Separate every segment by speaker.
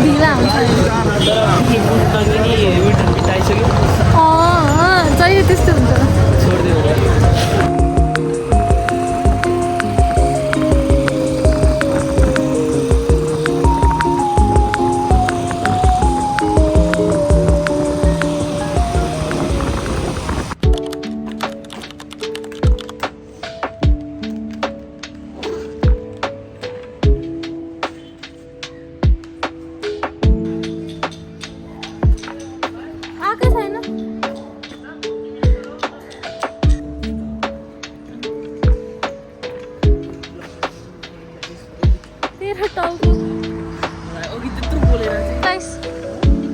Speaker 1: ढिला हुन्छ जहिले त्यस्तो हुन्छ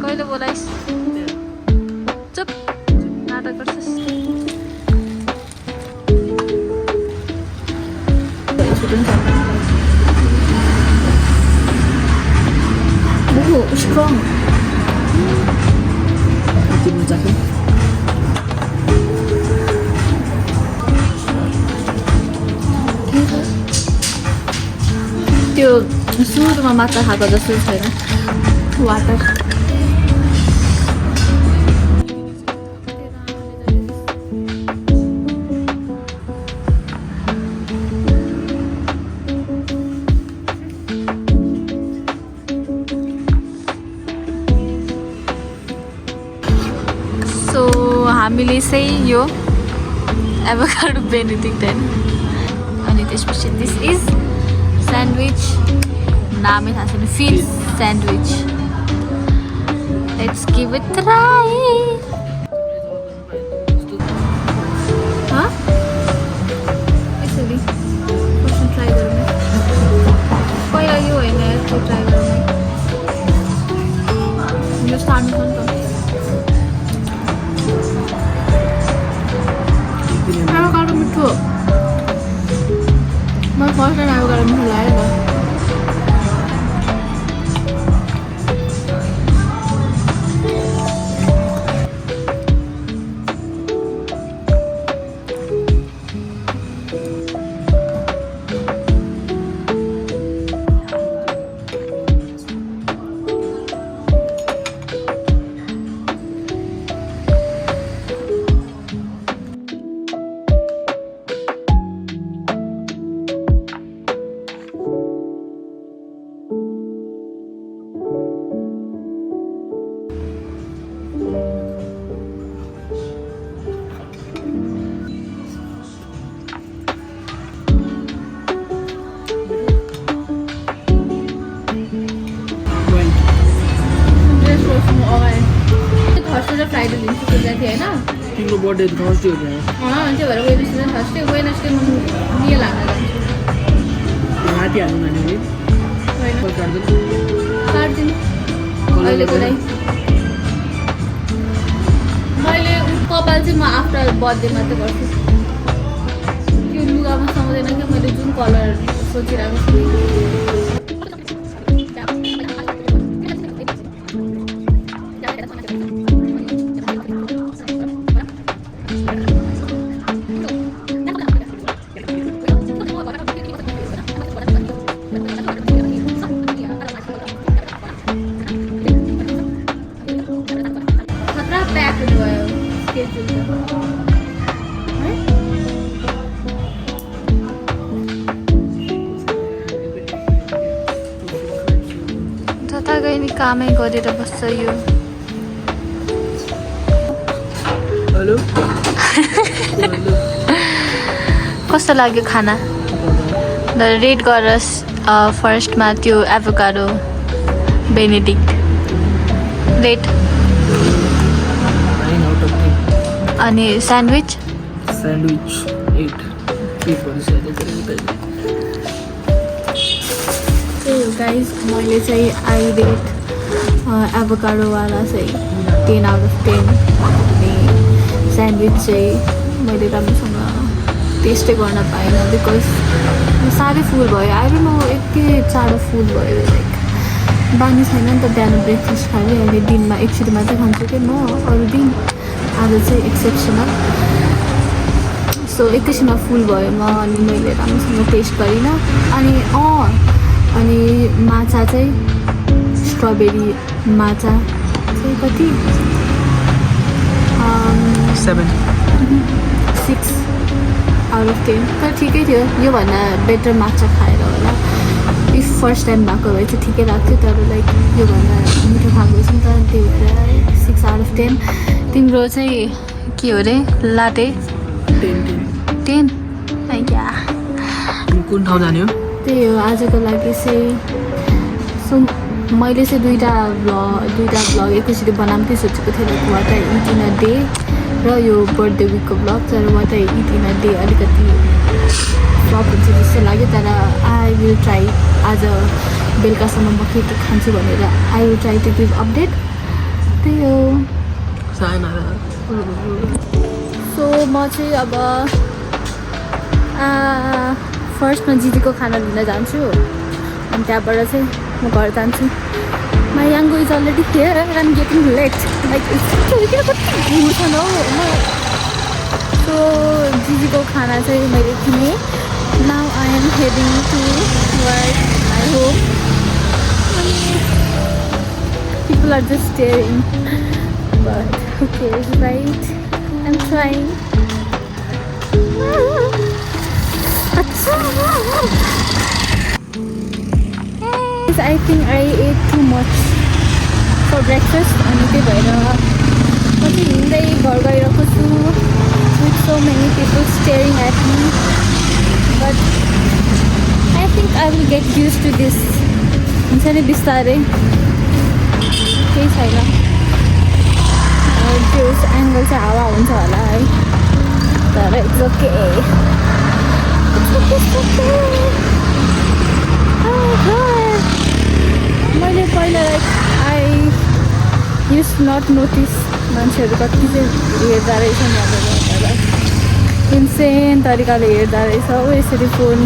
Speaker 1: कहिले बोलाइस चुप नाटक गर्छस् स्ट्रङ त्यो सुरुमा माछा खाएको जस्तो छैन वाटर सो हामीले चाहिँ यो एभोकाडो बेनेडिक्ट हैन अनि त्यसपछि दिस इज sandwich नामै थाहा छैन fish sandwich let's give it a try actually first try गरौँ पहिला यो हैन यसको ट्राई गरौँ यो सानो छ नि त एभोकाडो मिठो मैं फर्स्ट टाइम एभोकाडो मिठो लाग्यो फ्राइडे दिन सोचेको थिएँ होइन
Speaker 2: तिम्रो बर्थडे थर्सडे हो
Speaker 1: त्यो भएर वेडनेसडे थर्सडे वेडनेसडे म मिल हाल्न जान्छु
Speaker 2: राति हाल्नु भने
Speaker 1: काट्दिनु अहिलेको लागि मैले कपाल चाहिँ म आफ्टर बर्थडे मात्रै गर्छु त्यो लुगामा समाउँदैन क्या मैले जुन कलर सोचिरहेको छु जता गए नि कामै गरेर बस्छ यो
Speaker 2: हेलो
Speaker 1: कस्तो लाग्यो खाना रेट गरस् फर्स्टमा त्यो एभोकाडो बेनेडिक्ट रेट अनि स्यान्डविच
Speaker 2: 8
Speaker 1: गाइज मैले चाहिँ आई रेट एभोकाडोवाला चाहिँ 10 आउट अफ 10 अनि स्यान्डविच चाहिँ मैले राम्रोसँग टेस्टै गर्न पाइनँ बिकज साह्रै फुल भयो आई डोन्ट नो यति चाँडो फुल भयो लाइक बानी छैन नि त बिहान ब्रेकफास्ट खाएँ अहिले दिनमा एकचोटि मात्रै खान्छु कि म अरू दिन आज चाहिँ एक्सेप्सनल सो एकैछिनमा फुल भयो म अनि मैले राम्रोसँग टेस्ट गरिनँ अनि माछा चाहिँ स्ट्रबेरी माछा चाहिँ कति
Speaker 2: 7
Speaker 1: 6 आउट अफ 10 तर ठिकै थियो योभन्दा बेटर माछा खाएर होला इफ फर्स्ट टाइम भएको भए चाहिँ ठिकै लाग्थ्यो तर लाइक योभन्दा मिठो खाएको छ नि त त्यही भएर 6 आउट अफ 10 तिम्रो चाहिँ के हो रे लाटे 10 या
Speaker 2: कुन ठाउँ जाने हो
Speaker 1: त्यही हो आजको लागि चाहिँ सो मैले चाहिँ दुईवटा भ्लग एकैचोटि बनाउँदै सोचेको थिएँ like what I eat in a day र यो बर्थडे विकको भ्लग तर what I eat in a day अलिकति फ्लप हुन्छ जस्तो लाग्यो तर आई विल ट्राई आज बेलुकासम्म म के खान्छु भनेर I will try to give update त्यही हो सो म चाहिँ अब फर्स्टमा दिदीको खाना लिन जान्छु अनि त्यहाँबाट चाहिँ म घर जान्छु my Yango is already here and I'm getting late like कति घुम छ न सो दिदीको खाना चाहिँ मैले किनेँ now I am heading to work I hope people are just staring but okay right I am trying I think I ate too much for breakfast अनि त्यही भएर म चाहिँ हिँड्दै घर गइरहेको छु with so many people staring at me but I think I will get used to this हुन्छ नि बिस्तारै केही छैन त्यो एङ्गल चाहिँ हावा हुन्छ होला है तर इट्स ओके मैले पहिला like I use not notice मान्छेहरू कति चाहिँ हेर्दा रहेछ भनेर इन्सेन तरिकाले हेर्दा रहेछ हो यसरी फोन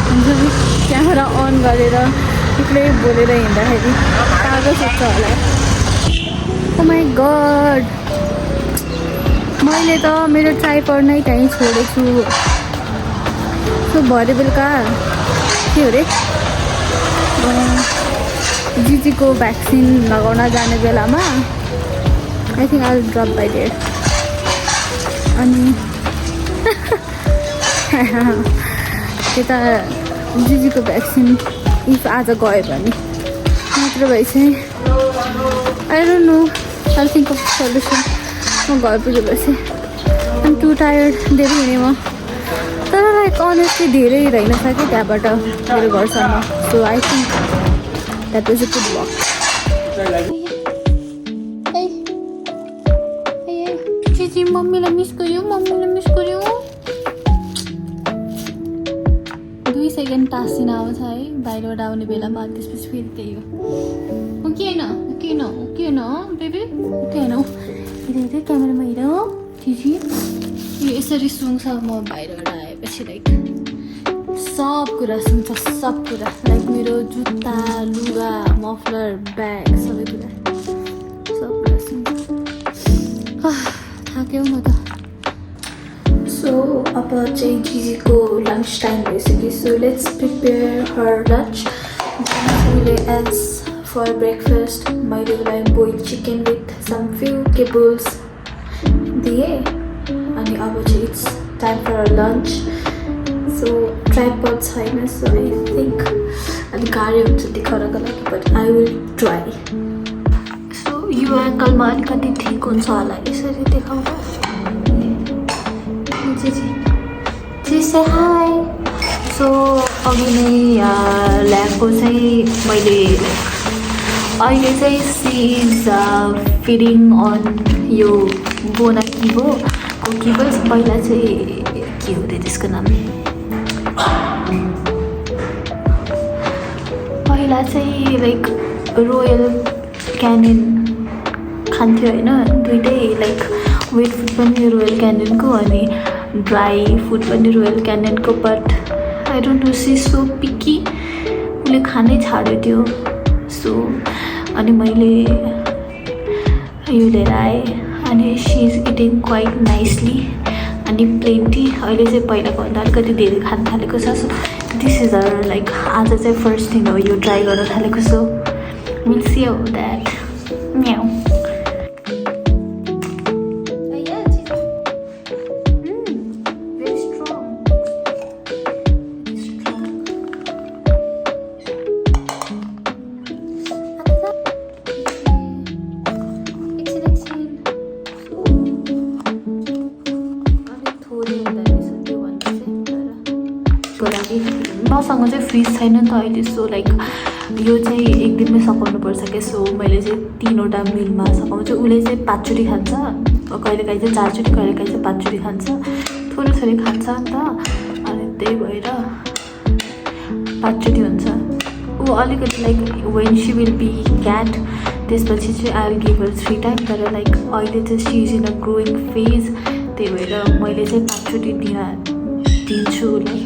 Speaker 1: हुन्छ नि क्यामेरा अन गरेर एक्लै बोलेर हिँड्दाखेरि पागल सोध्छ होला ओ माई गड मैले त मेरो ट्राइपड नै त्यहीँ छोडेछु सो भरे बेलुका के हो रे जिजीको भ्याक्सिन लगाउन जाने बेलामा I think I will drop by there अनि यता जिजीको भ्याक्सिन इफ आज गयो भने मात्र भए चाहिँ I don't no I think of solution म घर पुगेपछि आइम टु टायर्ड धेरै हिँडेँ म तर लाइक अनेस्टली धेरै रहेन छ कि त्यहाँबाट मेरो घरसम्म so I think that was a good walk जिजी मम्मीलाई मिस गर्यो 2 सेकेन्ड टाँसिन आउँछ है बाहिरबाट आउने बेलामा त्यसपछि फेरि त्यही हो के न बेबी उकेन हेरे क्यामेरामा हेर जिजी यो यसरी सुन्छ म बाहिरबाट आएपछि लाइक सब कुरा सुन्छ सब कुरा लाइक मेरो जुत्ता लुगा मफलर ब्याग सबै कुरा सब कुरा सुन्छ थाक्यो म त सो अब चाहिँ जिजीको लन्च टाइम भइसक्यो so let's prepare her lunch मैले एज फर ब्रेकफास्ट मैले उसलाई boil chicken with some few cables दिएँ अनि अब चाहिँ it's time for lunch so tripod छैन सो आई थिङ्क अलिक गाह्रो हुन्छ देखाउनको लागि but I will try so यो एङ्गलमा अलिकति ठिक हुन्छ होला यसरी देखाउँदा जी से हाई सो अघि नै ल्याएको चाहिँ मैले अहिले चाहिँ सी इज फिडिङ अन यो बोना किबो केबल्स पहिला चाहिँ के हो रे त्यसको नाम पहिला चाहिँ लाइक रोयल क्यानिन खान्थ्यो होइन दुइटै लाइक वेट फुड पनि रोयल क्यानिनको अनि ड्राई फुड पनि रोयल क्यानिनको but I don't know she so picky उसले खानै छाड्यो त्यो सो अनि मैले यो लिएर आएँ अनि she is eating quite nicely अनि प्लेन्टी अहिले चाहिँ पहिलाको भन्दा अलिकति धेरै खान थालेको छ so this is or like आज चाहिँ फर्स्ट थिङ हो यो ट्राई गर्न थालेको so will see how that meow very strong. मसँग चाहिँ फ्रिज छैन नि त अहिले सो लाइक यो चाहिँ एक दिनमै सकाउनुपर्छ क्या सो मैले चाहिँ 3वटा मिलमा सकाउँछु उसले चाहिँ 5चोटि खान्छ कहिलेकाहीँ चाहिँ 4चोटि कहिलेकाहीँ चाहिँ 5चोटि खान्छ थोरै थोरै खान्छ नि त अनि त्यही भएर 5चोटि हुन्छ ऊ अलिकति like when she will be cat त्यसपछि चाहिँ I will give her 3 time तर लाइक अहिले चाहिँ she is in a growing phase त्यही भएर मैले चाहिँ 5चोटि दिन्छु उसलाई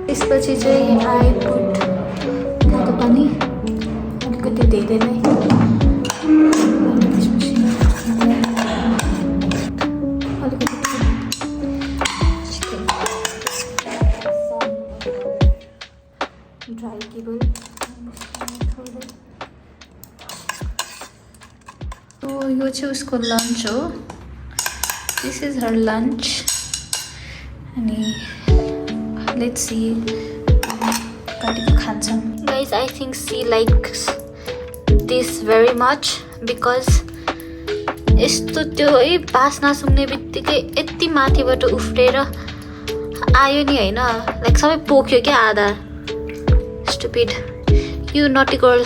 Speaker 1: त्यसपछि चाहिँ आई पुट तातो पानी अलिकति धेरै नै त्यसपछि अलिकति चिकन ड्राई केबल सो यो चाहिँ उसको लन्च हो दिस इज हर लन्च अनि let's see guys I think she likes this very much because यस्तो त्यो है बास्ना सुन्ने बित्तिकै यति माथिबाट उफ्रेर आयो नि हैन लाइक सबै पोख्यो क्या आधा स्टुपिड यु नटी गर्ल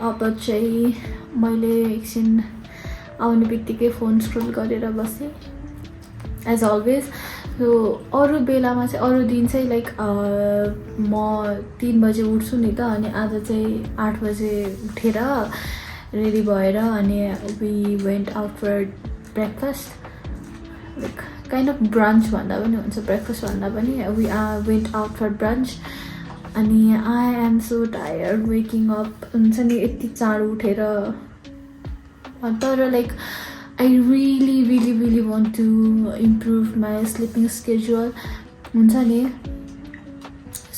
Speaker 1: अब चाहिँ मैले एकछिन आउने बित्तिकै फोन स्क्रोल गरेर बसेँ एज अलवेज सो अरू बेलामा चाहिँ अरू दिन चाहिँ लाइक म 3 बजे उठ्छु नि त अनि आज चाहिँ 8 बजे उठेर रेडी भएर अनि we went out for breakfast like kind of brunch भन्दा पनि हुन्छ ब्रेकफास्ट भन्दा पनि we went out for brunch अनि I am so tired waking up हुन्छ नि यति चाँडो उठेर तर like I really want to improve my sleeping schedule हुन्छ नि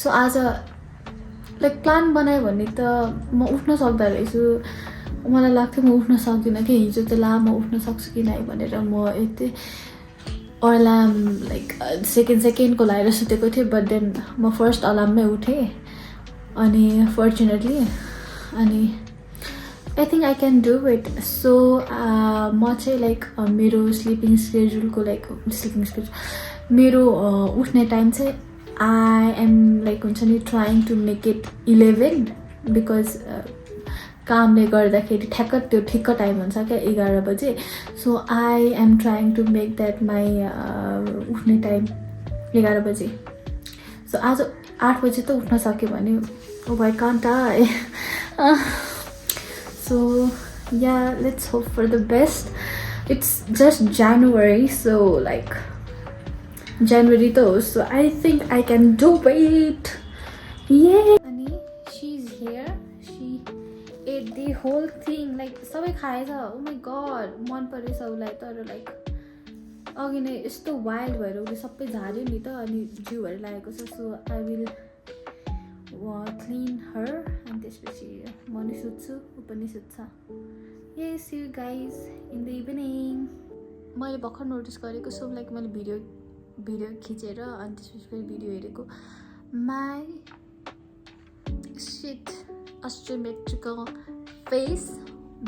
Speaker 1: सो आज लाइक प्लान बनायो भने त म उठ्न सक्दा रहेछु मलाई लाग्थ्यो म उठ्न सक्दिनँ कि हिजो त ला म उठ्न सक्छु कि नै भनेर म यति अलार्म लाइक सेकेन्डको लगाएर सुतेको थिएँ बट देन म फर्स्ट अलार्ममै उठेँ अनि फर्चुनेटली अनि I think I can do it so म चाहिँ लाइक मेरो स्लिपिङ स्केड्युलको लाइक मेरो उठ्ने टाइम चाहिँ आई एम लाइक हुन्छ नि trying to make it 11 because कामले गर्दाखेरि ठ्याक्क त्यो ठिक्क टाइम हुन्छ क्या 11 बजे so I am trying to make that my उठ्ने टाइम 11 बजे सो आज 8 बजे त उठ्न सक्यो भने ओ भाइ can't I So yeah, let's hope for the best. It's just January, so like January though, so I think I can do it. Yay! Ani, she's here. She ate the whole thing. Like sabai khayesa. Oh my god, मन परेछ उलाई तर like अघि नै यस्तो wild भएर उले सबै झार्यो नि त अनि जिउहरू लागेको छ so I will clean her and त्यसपछि म नि सुत्छु उ पनि सुत्छ yes see you guys in the evening मैले भर्खर नोटिस गरेको सो लाइक मैले भिडियो खिचेर अनि त्यसपछि फेरि भिडियो हेरेको my shit asymmetrical face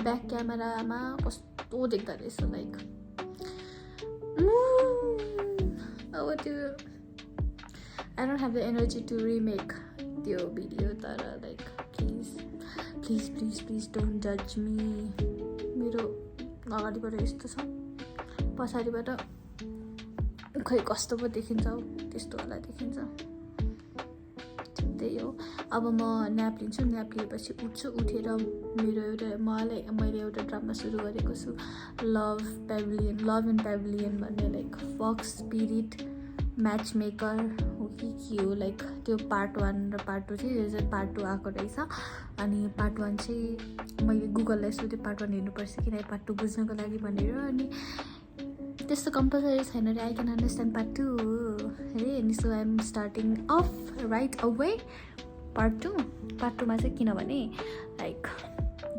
Speaker 1: back क्यामेरामा कस्तो देख्दा रहेछ like I don't have the energy to remake त्यो भिडियो तर लाइक प्लिज डोन्ट जज मी मेरो अगाडिबाट यस्तो छ पछाडिबाट खै कस्तो पो देखिन्छ त्यस्तो वाला देखिन्छ त्यही हो अब म न्याप लिन्छु न्याप लिएपछि उठ्छु उठेर मेरो मैले एउटा ड्रामा सुरु गरेको छु लभ इन पेभिलियन भन्ने like fox spirit match maker हो कि हो लाइक त्यो पार्ट 1 र पार्ट 2 चाहिँ पार्ट 2 आएको रहेछ अनि पार्ट 1 चाहिँ मैले गुगललाई सोधेँ पार्ट 1 हेर्नुपर्छ कि पार्ट 2 बुझ्नको लागि भनेर अनि त्यस्तो कम्पलसरी छैन रे, आई क्यान अन्डरस्ट्यान्ड पार्ट 2 अरे नि. So I am starting off right away part 2मा चाहिँ किनभने like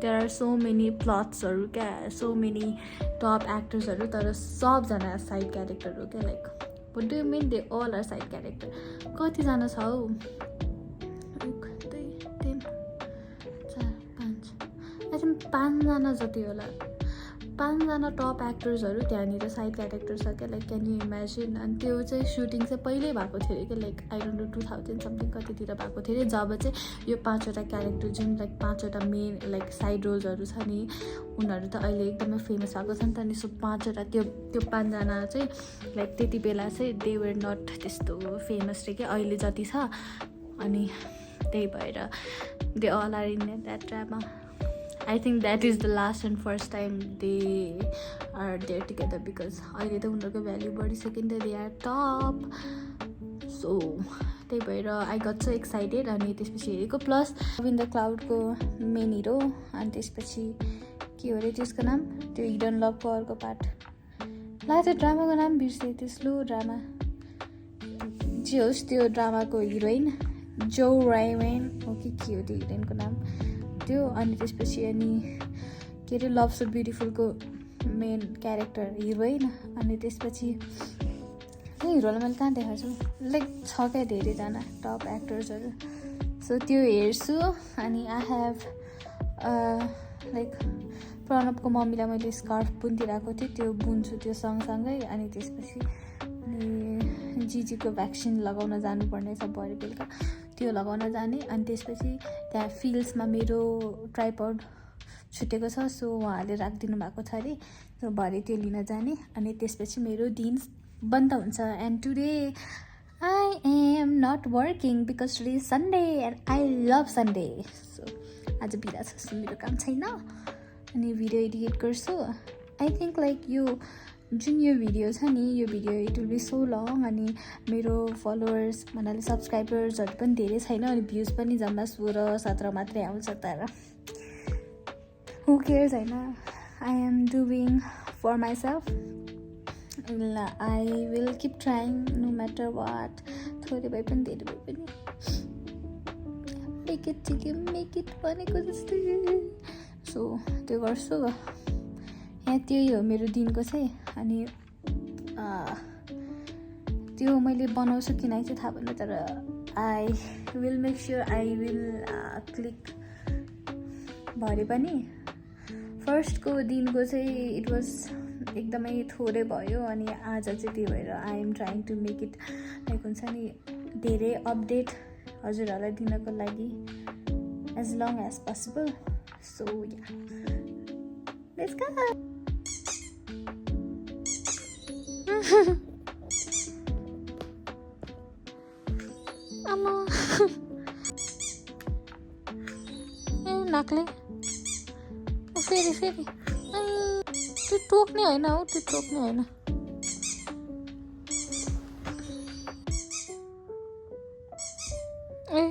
Speaker 1: there are so many प्लट्सहरू क्या, सो मेनी टप एक्टर्सहरू, तर सबजना साइड क्यारेक्टरहरू क्या. Like what do you mean they all are side character. कतिजना छ हौ, 1 2 3 4 5 आई थिङ्क 5जना जति होला. 5जना टप एक्टर्सहरू त्यहाँनिर साइड क्यारेक्टर छ क्या. Like can you imagine. अनि त्यो चाहिँ सुटिङ चाहिँ पहिल्यै भएको थियो क्या, like I don't know 2000 something कतितिर भएको थियो अरे, जब चाहिँ यो 5वटा क्यारेक्टर जुन लाइक 5वटा मेन लाइक साइड रोल्सहरू छ नि, उनीहरू त अहिले एकदमै फेमस भएको छ नि त. अनि सो 5वटा त्यो 5जना चाहिँ लाइक त्यति बेला चाहिँ दे वर नट त्यस्तो फेमस रे क्या अहिले जति छ. अनि त्यही भएर they all are in that drama. I think that is the last and first time they are there together because अहिले त उनीहरूको भ्याल्यु बढिसक्यो नि त, दे आर टप. सो त्यही भएर आई गट सो एक्साइटेड. अनि त्यसपछि हेरेको प्लस इन द क्लाउडको मेन हिरो, अनि त्यसपछि के हो अरे त्यसको नाम, त्यो हिडन लभको अर्को पार्ट, ला त्यो ड्रामाको नाम बिर्सेँ, त्यो स्लो ड्रामा जे होस्, त्यो ड्रामाको हिरोइन जो राइवेन हो कि के हो त्यो हिरोइनको नाम त्यो. अनि त्यसपछि अनि के अरे लभ सो ब्युटिफुलको मेन क्यारेक्टर हिरोइन. अनि त्यसपछि त्यो हिरोलाई मैले कहाँ देखाएको छु, लाइक छ क्या धेरैजना टप एक्टर्सहरू. सो त्यो हेर्छु. अनि आई हेभ लाइक प्रणवको मम्मीलाई मैले स्कार्फ बुनिदिइरहेको थिएँ, त्यो बुन्छु त्यो सँगसँगै. अनि त्यसपछि अनि जिजीको भ्याक्सिन लगाउन जानुपर्ने छ भरे बेलुका, त्यो लगाउन जाने. अनि त्यसपछि त्यहाँ फिल्ड्समा मेरो ट्राइपड छुटेको छ, सो उहाँहरूले राखिदिनु भएको छ अरे, सो भरे त्यो लिन जाने. अनि त्यसपछि मेरो दिन बन्द हुन्छ. And today I am not working because today is Sunday and I love Sunday. So आज बिदा छ, सो मेरो काम छैन. अनि भिडियो एडिट गर्छु. आई थिङ्क लाइक यो जुन यो भिडियो छ नि, यो video it will be so long. अनि मेरो फलोवर्स भन्नाले सब्सक्राइबर्सहरू पनि धेरै छैन, अनि भ्युज पनि जम्मा 16-17 मात्रै आउँछ. तर हु केयर्स होइन, I am doing for myself. I will keep trying no matter what, थोरै भए पनि धेरै भए पनि मेक इट भनेको जस्तै. सो त्यो गर्छु. यहाँ त्यही हो मेरो दिनको चाहिँ. अनि त्यो मैले बनाउँछु कि नै चाहिँ थाहा भएन, तर I will make sure I will click भरे पनि. फर्स्टको दिनको चाहिँ इट वाज एकदमै थोरै भयो. अनि आज चाहिँ त्यही भएर I am trying to make it like हुन्छ नि धेरै अपडेट हजुरहरूलाई दिनको लागि as long as possible. So yeah let's go. आमा ए नाकले फेरि त्यो टोक्ने होइन हौ, त्यो टोक्ने होइन. ए